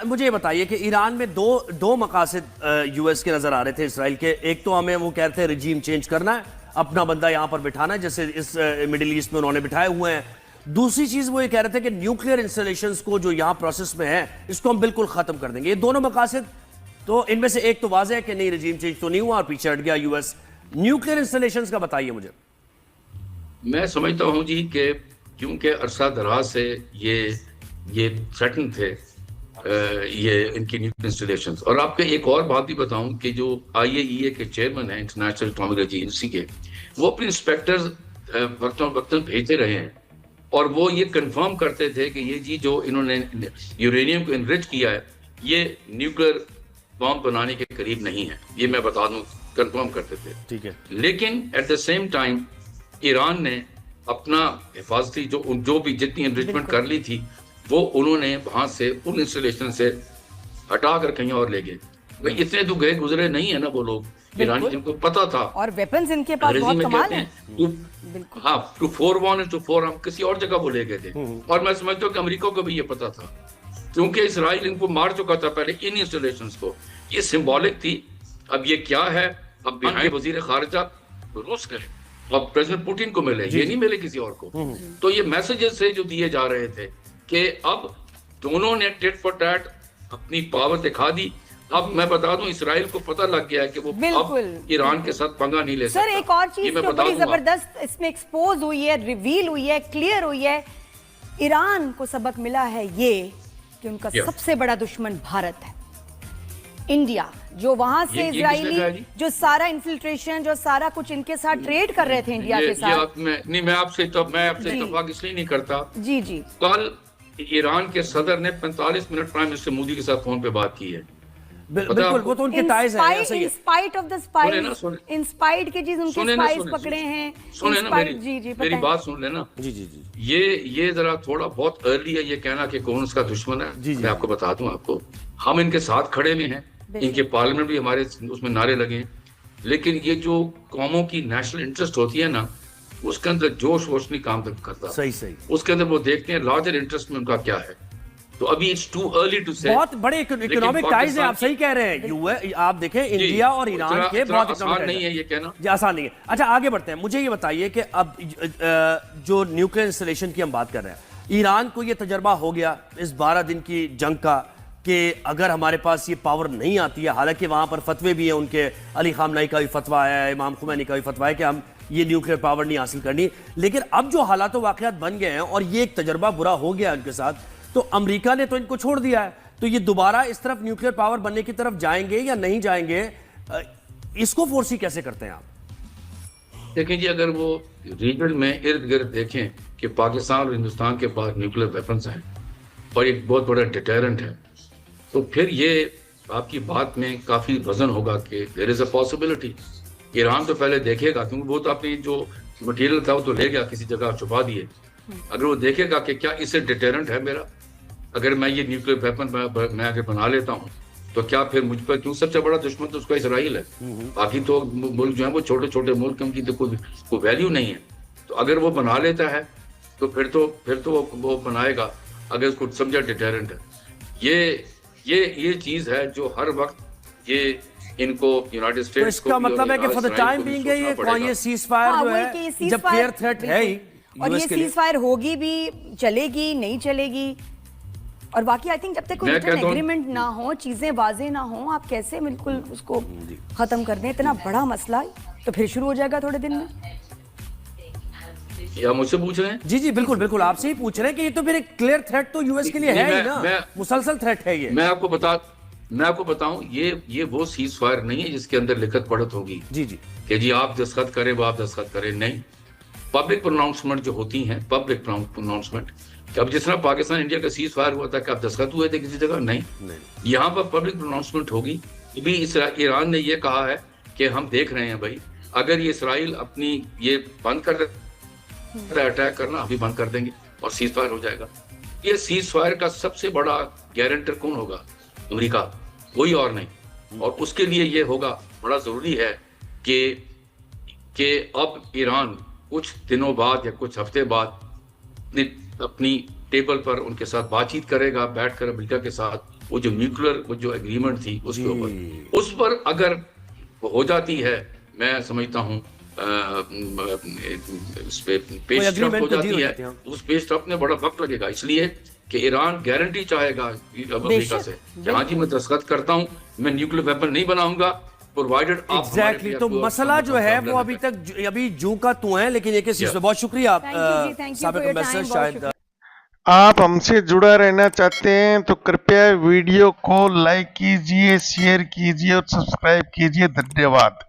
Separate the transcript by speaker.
Speaker 1: مجھے یہ بتائیے کہ ایران میں دو مقاصد یو ایس کے نظر آ رہے تھے اسرائیل کے. ایک تو ہمیں وہ کہتے ہیں رجیم چینج کرنا ہے, اپنا بندہ یہاں پر بٹھانا ہے, جیسے اس مڈل ایسٹ میں انہوں نے بٹھائے ہوئے ہیں. دوسری چیز وہ یہ کہہ رہے تھے کہ نیوکلیئر انسٹالیشنز کو جو یہاں پروسیس میں ہیں اس کو ہم بالکل ختم کر دیں گے. یہ دونوں مقاصد تو ان میں سے ایک تو واضح ہے کہ نہیں, رجیم چینج تو نہیں ہوا اور پیچھے ہٹ گیا یو ایس. نیوکلیئر انسٹالیشنز کا بتائیے مجھے.
Speaker 2: میں سمجھتا ہوں جی کہ کیونکہ عرصہ دراز سے یہ تھریٹن تھے یہ ان کی نیوکلیئر انسٹالیشنز. اور آپ کو ایک اور بات بھی بتاؤں کہ جو IAEA کے چیئرمین ہیں انٹرنیشنل اٹامک ایجنسی کے, وہ اپنے انسپیکٹرز وقتاً بھیجتے رہے ہیں اور وہ یہ کنفرم کرتے تھے کہ یہ جی جو انہوں نے یورینیم کو انرچ کیا ہے یہ نیوکلیئر بام بنانے کے قریب نہیں ہے. یہ میں بتا دوں, کنفرم کرتے تھے.
Speaker 1: ٹھیک ہے.
Speaker 2: لیکن at the same time Iran نے اپنا حفاظتی جو بھی جتنی انریچمنٹ کر لی تھی وہ انہوں نے وہاں سے ان انسٹالیشن سے ہٹا کر کہیں اور لے گئے. اتنے تو گئے گزرے نہیں ہیں نا وہ لوگ ایرانی, جن کو پتا تھا.
Speaker 3: اور ویپنز ان کے پاس بہت کمال ہیں.
Speaker 2: ہاں, two four one two four ہم کسی اور جگہ وہ لے گئے تھے. اور میں سمجھتا ہوں کہ امریکہ کو بھی یہ پتا تھا, کیونکہ اسرائیل ان کو مار چکا تھا پہلے ان انسٹالیشنز کو. یہ سمبولک تھی. اب یہ کیا ہے, اب وزیر خارجہ روس کرے, اب پریزیڈنٹ پوٹن کو ملے, یہ نہیں ملے کسی اور کو. تو یہ میسیجز سے جو دیے جا رہے تھے کہ اب دونوں نے ٹیٹ فار ٹیٹ اپنی پاور دکھا دی. اب میں بتا دوں اسرائیل کو پتہ لگ گیا ہے کہ وہ اب ایران کے ساتھ پنگا نہیں لے سکتا.
Speaker 3: سر ایک اور چیز تو بڑی زبردست اس میں ایکسپوز ہوئی ہے, ریویل ہوئی ہے, کلیئر ہوئی ہے. ایران کو سبق ملا ہے یہ کہ ان کا سب سے بڑا دشمن بھارت ہے, انڈیا, جو وہاں سے اسرائیلی جو سارا انفلٹریشن جو سارا کچھ ان کے ساتھ ٹریڈ کر رہے تھے انڈیا کے ساتھ.
Speaker 2: نہیں, میں آپ سے اتفاق اس لیے نہیں کرتا.
Speaker 3: جی جی,
Speaker 2: کل ایران کے صدر نے 45 منٹ پرائم منسٹر مودی کے ساتھ فون پہ بات کی ہے.
Speaker 1: بالکل, وہ تو ان کے ٹائز ہیں.
Speaker 3: In spite of the spies, in spite کے چیز ان کے سپائز پکڑے ہیں.
Speaker 2: سنیں نا میری بات سن لینا.
Speaker 1: جی جی جی,
Speaker 2: یہ ذرا تھوڑا بہت ارلی ہے یہ کہنا کہ کون اس کا دشمن ہے. میں آپ کو بتا دوں, آپ کو ہم ان کے ساتھ کھڑے میں ہیں, ان کے پارلیمنٹ بھی ہمارے اس میں نعرے لگے ہیں. لیکن یہ جو قوموں کی نیشنل انٹرسٹ ہوتی ہے نا, اس کے اندر جوش ووش نہیں کام کرتا.
Speaker 1: صحیح. اس
Speaker 2: کے اندر وہ دیکھتے ہیں لارجر انٹرسٹ میں ان کا کیا ہے. تو ابھی it's too early to say.
Speaker 1: بہت بڑے اکنامک ٹائز ہیں, آپ صحیح کہہ رہے ہیں. آپ دیکھیں انڈیا اور ایران کے بہت
Speaker 2: آسان نہیں ہے یہ کہنا.
Speaker 1: جی آسان نہیں ہے. اچھا آگے بڑھتے ہیں. مجھے یہ بتائیے کہ اب جو نیوکلیئر انسٹالیشن کی ہم بات کر رہے ہیں, ایران کو یہ تجربہ ہو گیا اس 12 دن کی جنگ کا کہ اگر ہمارے پاس یہ پاور نہیں آتی ہے, حالانکہ وہاں پر فتوے بھی ہیں ان کے, علی خامنئی کا بھی فتویٰ ہے, امام خمینی کا بھی فتویٰ ہے کہ ہم یہ نیوکلیئر پاور نہیں حاصل کرنی. لیکن اب جو حالات و واقعات بن گئے ہیں اور یہ ایک تجربہ برا ہو گیا ان کے ساتھ, تو امریکہ نے تو ان کو چھوڑ دیا ہے. تو یہ دوبارہ اس طرف نیوکلیئر پاور بننے کی طرف جائیں گے یا نہیں جائیں گے, اس کو فورسی کیسے کرتے ہیں آپ؟
Speaker 2: دیکھیں جی, اگر وہ ریجن میں ارد گرد دیکھیں کہ پاکستان اور ہندوستان کے پاس نیوکلیئر ویپنز ہیں اور ایک بہت بڑا ڈیٹرنٹ ہے, تو پھر یہ آپ کی بات میں کافی وزن ہوگا کہ دیر از اے پاسبلٹی. ایران تو پہلے دیکھے گا, کیونکہ وہ تو اپنی جو مٹیریل تھا وہ تو لے گیا کسی جگہ چھپا دیے. اگر وہ دیکھے گا کہ کیا اس سے ڈیٹرنٹ ہے میرا, اگر میں یہ نیوکلیئر ویپن میں اگر بنا لیتا ہوں تو کیا پھر مجھ پر, کیوں سب سے بڑا دشمن تو اس کا اسرائیل ہے. باقی تو ملک جو ہیں وہ چھوٹے چھوٹے ملک, ان کی تو کوئی ویلیو نہیں ہے. تو اگر وہ بنا لیتا ہے تو پھر تو وہ بنائے گا اگر اس کو سمجھا ڈیٹرنٹ ہے. یہ چیز ہے جو ہر وقت یہ ان کو یونائٹڈ اسٹیٹس
Speaker 1: اس کا مطلب ہے کہ فار دی ٹائم بینگ یہ سیز فائر جو ہے جب کلیئر تھریٹ ہے ہی,
Speaker 3: اور یہ سیز فائر ہوگی بھی, چلے گی نہیں چلے گی. اور باقی آئی تھنک جب تک کوئی ریٹن ایگریمنٹ نہ ہو, چیزیں واضح نہ ہوں, آپ کیسے بالکل اس کو ختم کر دیں. اتنا بڑا مسئلہ تو پھر شروع ہو جائے گا تھوڑے دن میں.
Speaker 2: یا مجھ سے پوچھ رہے ہیں؟
Speaker 1: جی بالکل آپ سے ہی پوچھ رہے ہیں کہ یہ تو پھر ایک کلیئر تھریٹ تو یو ایس کے لیے ہے ہی نا, مسلسل تھریٹ ہے یہ.
Speaker 2: میں آپ کو بتاؤں یہ وہ سیز فائر نہیں ہے جس کے اندر لکھت پڑھت ہوگی کہ جی آپ دستخط کریں وہ آپ دستخط کریں. نہیں, پبلک پروناؤنسمنٹ جو ہوتی ہیں, پبلک پروناؤنسمنٹ, کہ اب جس طرح پاکستان انڈیا کا سیز فائر ہوا تھا کہ آپ دستخط ہوئے تھے کسی جگہ, نہیں, یہاں پر پبلک پروناؤنسمنٹ ہوگی. ابھی ایران نے یہ کہا ہے کہ ہم دیکھ رہے ہیں بھائی, اگر یہ اسرائیل اپنی یہ بند کر اٹیک کرنا ابھی بند کر دیں گے اور سیز فائر ہو جائے گا. یہ سیز فائر کا سب سے بڑا گارنٹر کون ہوگا؟ امریکہ, کوئی اور نہیں. اور اس کے لیے یہ ہوگا بڑا ضروری ہے کہ اب ایران کچھ دنوں بعد یا کچھ ہفتے بعد اپنی ٹیبل پر ان کے ساتھ بات چیت کرے گا, بیٹھ کر امریکہ کے ساتھ, وہ جو نیوکلیر وہ جو ایگریمنٹ تھی اس کے اوپر، اس پر اگر ہو جاتی ہے، میں سمجھتا ہوں اس پہ پیش رفت ہو جاتی ہے، اس پیش رفت میں بڑا وقت لگے گا، اس لیے کہ ایران گارنٹی چاہے گا امریکہ سے کہ ہاں جی میں دستخط کرتا ہوں، میں نیوکلیر ویپن نہیں بناؤں گا، پرووائڈڈ آپ
Speaker 1: ایگزیکٹلی. تو مسئلہ جو ہے وہ ابھی جو کا تو ہے، لیکن ایک چیز بہت شکریہ سابق امبیسڈر. شاید
Speaker 4: آپ ہم سے جڑا رہنا چاہتے ہیں تو کرپیا ویڈیو کو لائک کیجئے، شیئر کیجئے اور سبسکرائب کیجئے. دھنیہ واد.